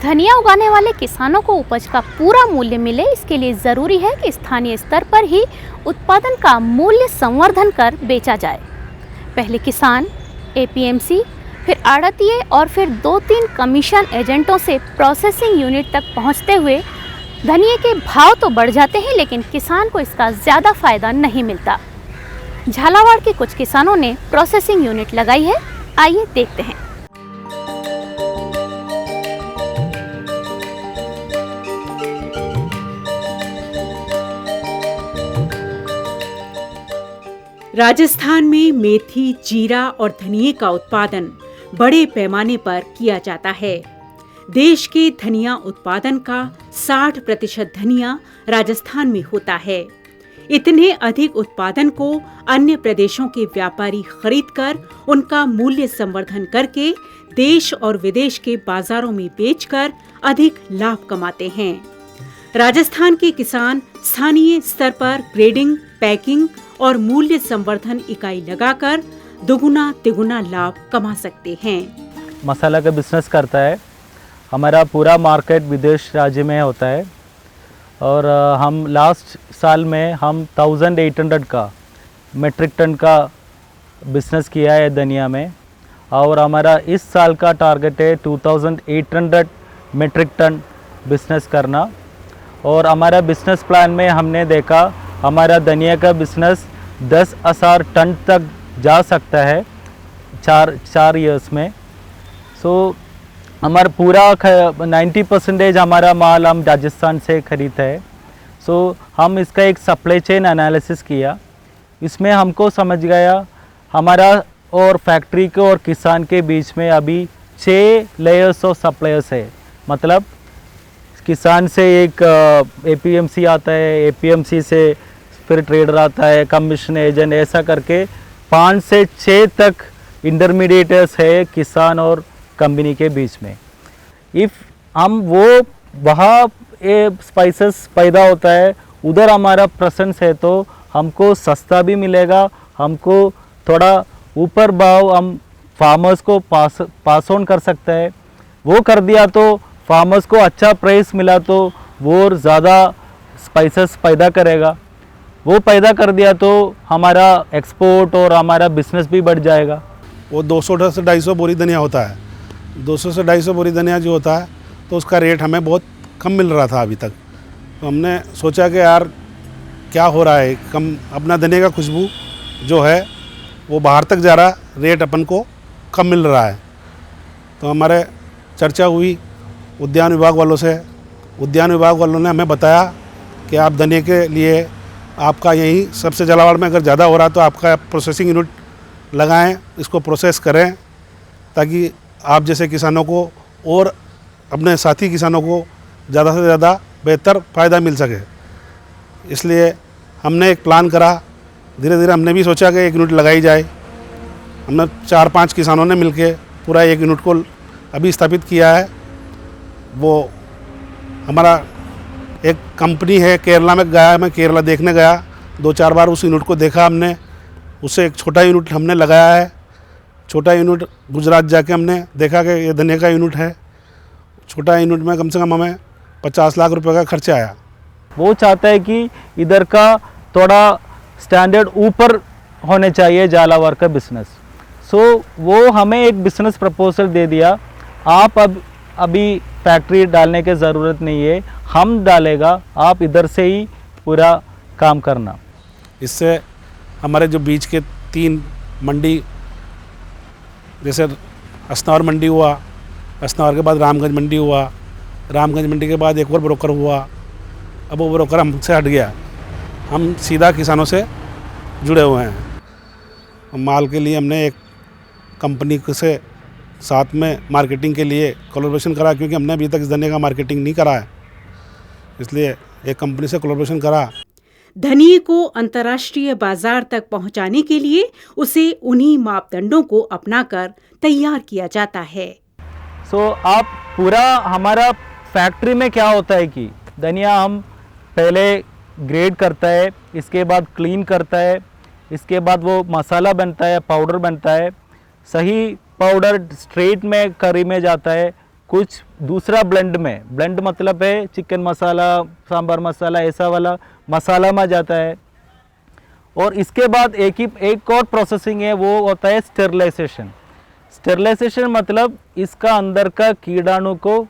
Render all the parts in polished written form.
धनिया उगाने वाले किसानों को उपज का पूरा मूल्य मिले, इसके लिए ज़रूरी है कि स्थानीय स्तर पर ही उत्पादन का मूल्य संवर्धन कर बेचा जाए। पहले किसान, एपीएमसी, फिर आड़तिये और फिर 2-3 कमीशन एजेंटों से प्रोसेसिंग यूनिट तक पहुंचते हुए धनिये के भाव तो बढ़ जाते हैं, लेकिन किसान को इसका ज़्यादा फायदा नहीं मिलता। झालावाड़ के कुछ किसानों ने प्रोसेसिंग यूनिट लगाई है, आइए देखते हैं। राजस्थान में मेथी, जीरा और धनिये का उत्पादन बड़े पैमाने पर किया जाता है। देश के धनिया उत्पादन का 60% धनिया राजस्थान में होता है। इतने अधिक उत्पादन को अन्य प्रदेशों के व्यापारी खरीदकर उनका मूल्य संवर्धन करके देश और विदेश के बाजारों में बेचकर अधिक लाभ कमाते हैं। राजस्थान के किसान स्थानीय स्तर पर ग्रेडिंग, पैकिंग और मूल्य संवर्धन इकाई लगाकर दुगुना तिगुना लाभ कमा सकते हैं। मसाला का बिजनेस करता है। हमारा पूरा मार्केट विदेश राज्य में होता है और हम लास्ट साल में हम 1800 का मेट्रिक टन का बिजनेस किया है धनिया में, और हमारा इस साल का टारगेट है 2800 मेट्रिक टन बिजनेस करना। और हमारा बिजनेस प्लान में हमने देखा हमारा धनिया का बिजनेस 10,000 टन तक जा सकता है चार ईयर्स में। सो हमारा पूरा 90% हमारा माल हम राजस्थान से खरीदते हैं। सो हम इसका एक सप्लाई चेन एनालिसिस किया। इसमें हमको समझ गया हमारा और फैक्ट्री के और किसान के बीच में अभी 6 लेयर्स ऑफ सप्लायर्स है। मतलब किसान से एक एपीएमसी आता है, एपीएमसी से फिर ट्रेडर आता है, कमीशन एजेंट, ऐसा करके 5 से 6 तक इंटरमीडिएटर्स है किसान और कंपनी के बीच में। इफ़ हम वो वहाँ स्पाइसेस पैदा होता है उधर हमारा प्रेजेंस है तो हमको सस्ता भी मिलेगा, हमको थोड़ा ऊपर भाव हम फार्मर्स को पास ऑन कर सकता है। वो कर दिया तो फार्मर्स को अच्छा प्राइस मिला तो वो ज़्यादा स्पाइसेस पैदा करेगा। वो पैदा कर दिया तो हमारा एक्सपोर्ट और हमारा बिजनेस भी बढ़ जाएगा। वो 200 से 250 बोरी धनिया होता है। 200 से 250 बोरी धनिया जो होता है तो उसका रेट हमें बहुत कम मिल रहा था अभी तक। तो हमने सोचा कि यार क्या हो रहा है, कम अपना धनिया का खुशबू जो है वो बाहर तक जा रहा, रेट अपन को कम मिल रहा है। तो हमारे चर्चा हुई उद्यान विभाग वालों से। उद्यान विभाग वालों ने हमें बताया कि आप धनिया के लिए आपका यहीं सबसे झालावाड़ में अगर ज़्यादा हो रहा तो आपका प्रोसेसिंग यूनिट लगाएं, इसको प्रोसेस करें ताकि आप जैसे किसानों को और अपने साथी किसानों को ज़्यादा से ज़्यादा बेहतर फ़ायदा मिल सके। इसलिए हमने एक प्लान करा। धीरे धीरे हमने भी सोचा कि एक यूनिट लगाई जाए। हमने 4-5 किसानों ने मिलके पूरा एक यूनिट को अभी स्थापित किया है। वो हमारा एक कंपनी है केरला में गया, मैं केरला देखने गया 2-4 बार, उस यूनिट को देखा हमने। उससे एक छोटा यूनिट हमने लगाया है। छोटा यूनिट गुजरात जाके हमने देखा कि ये धनिया का यूनिट है। छोटा यूनिट में कम से कम हमें 50 लाख रुपए का खर्चा आया। वो चाहता है कि इधर का थोड़ा स्टैंडर्ड ऊपर होने चाहिए झालावाड़ का बिजनेस। सो वो हमें एक बिजनेस प्रपोजल दे दिया, आप अभी फैक्ट्री डालने की ज़रूरत नहीं है, हम डालेगा, आप इधर से ही पूरा काम करना। इससे हमारे जो बीच के 3 मंडी, जैसे असनावर मंडी हुआ, असनावर के बाद रामगंज मंडी हुआ, रामगंज मंडी के बाद एक और ब्रोकर हुआ। अब वो ब्रोकर हमसे हट गया, हम सीधा किसानों से जुड़े हुए हैं। माल के लिए हमने एक कंपनी से साथ में मार्केटिंग के लिए कोलैबोरेशन करा, क्योंकि हमने अभी तक इस धनिया का मार्केटिंग नहीं करा है, इसलिए एक कंपनी से कोलैबोरेशन करा। धनिये को अंतर्राष्ट्रीय बाजार तक पहुंचाने के लिए उसे उन्हीं मापदंडों को अपनाकर तैयार किया जाता है। सो आप पूरा हमारा फैक्ट्री में क्या होता है कि धनिया हम पहले ग्रेड करता है, इसके बाद क्लीन करता है, इसके बाद वो मसाला बनता है, पाउडर बनता है। सही पाउडर स्ट्रेट में करी में जाता है, कुछ दूसरा ब्लेंड मतलब है चिकन मसाला, सांभर मसाला, ऐसा वाला मसाला में जाता है। और इसके बाद एक और प्रोसेसिंग है, वो होता है स्टेरिलाइजेशन। स्टेरिलाइजेशन मतलब इसका अंदर का कीटाणु को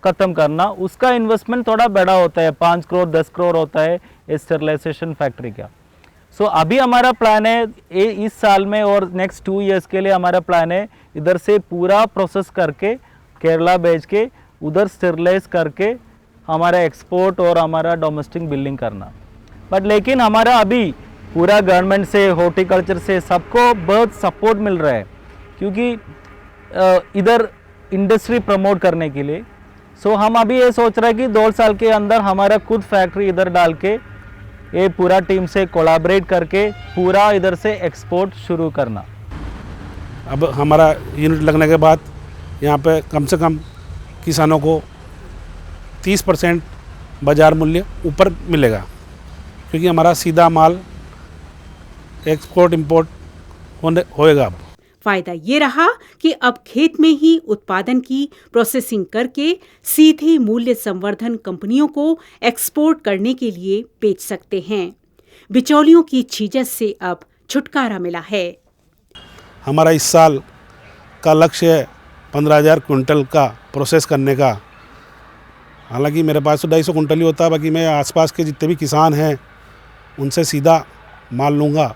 ख़त्म करना। उसका इन्वेस्टमेंट थोड़ा बड़ा होता है, 5 करोड़ 10 करोड़ होता है स्टेरिलाइजेशन फैक्ट्री का। सो अभी हमारा प्लान है इस साल में और नेक्स्ट 2 इयर्स के लिए हमारा प्लान है इधर से पूरा प्रोसेस करके केरला भेज के उधर स्टेरिलाइज करके हमारा एक्सपोर्ट और हमारा डोमेस्टिक बिलिंग करना। बट लेकिन हमारा अभी पूरा गवर्नमेंट से, हॉर्टिकल्चर से सबको बहुत सपोर्ट मिल रहा है, क्योंकि इधर इंडस्ट्री प्रमोट करने के लिए। सो हम अभी ये सोच रहे हैं कि 2 साल के अंदर हमारा खुद फैक्ट्री इधर डाल के ये पूरा टीम से कोलैबोरेट करके पूरा इधर से एक्सपोर्ट शुरू करना। अब हमारा यूनिट लगने के बाद यहाँ पे कम से कम किसानों को 30% बाज़ार मूल्य ऊपर मिलेगा, क्योंकि हमारा सीधा माल एक्सपोर्ट इंपोर्ट होएगा। अब फायदा ये रहा कि अब खेत में ही उत्पादन की प्रोसेसिंग करके सीधे मूल्य संवर्धन कंपनियों को एक्सपोर्ट करने के लिए बेच सकते हैं। बिचौलियों की छीजत से अब छुटकारा मिला है। हमारा इस साल का लक्ष्य है 15,000 कुंटल का प्रोसेस करने का। हालांकि मेरे पास तो 250 कुंटल ही होता है, बाकी मैं आसपास के जितने भी किसान हैं उनसे सीधा माल लूँगा,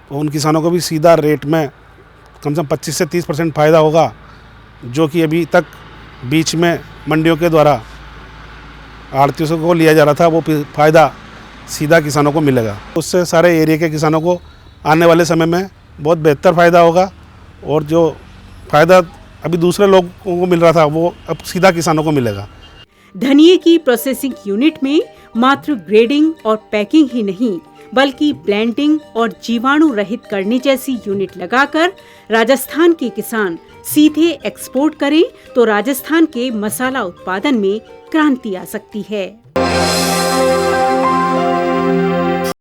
तो उन किसानों को भी सीधा रेट में कम से कम 25 से 30% फ़ायदा होगा, जो कि अभी तक बीच में मंडियों के द्वारा आड़तियों को लिया जा रहा था, वो फ़ायदा सीधा किसानों को मिलेगा। उससे सारे एरिया के किसानों को आने वाले समय में बहुत बेहतर फ़ायदा होगा, और जो फ़ायदा अभी दूसरे लोगों को मिल रहा था वो अब सीधा किसानों को मिलेगा। धनिये की प्रोसेसिंग यूनिट में मात्र ग्रेडिंग और पैकिंग ही नहीं, बल्कि ब्लेंडिंग और जीवाणु रहित करने जैसी यूनिट लगाकर राजस्थान के किसान सीधे एक्सपोर्ट करें तो राजस्थान के मसाला उत्पादन में क्रांति आ सकती है।